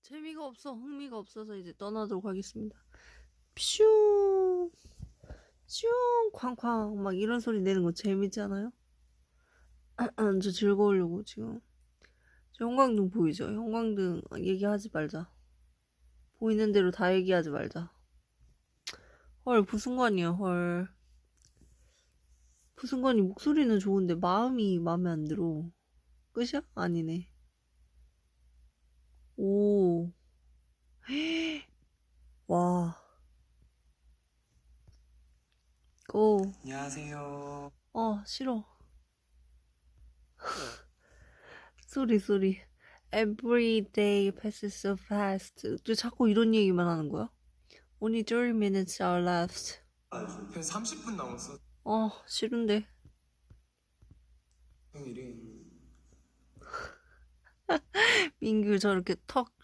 재미가 없어. 흥미가 없어서 이제 떠나도록 하겠습니다. 퓨, 슝, 쾅쾅 막 이런 소리 내는 거 재밌잖아요. 저 즐거우려고 지금. 저 형광등 보이죠? 형광등 얘기하지 말자. 보이는 대로 다 얘기하지 말자. 헐, 부승관이야, 헐. 부승관이 목소리는 좋은데 마음이 마음에 안 들어. 끝이야? 아니네. 오. 와. 고. 안녕하세요. 싫어. 소리. Every day passes so fast. 왜 자꾸 이런 얘기만 하는 거야? Only 30 minutes are left. 그냥 30분 남았어. 싫은데. 생일이. 민규 저렇게 턱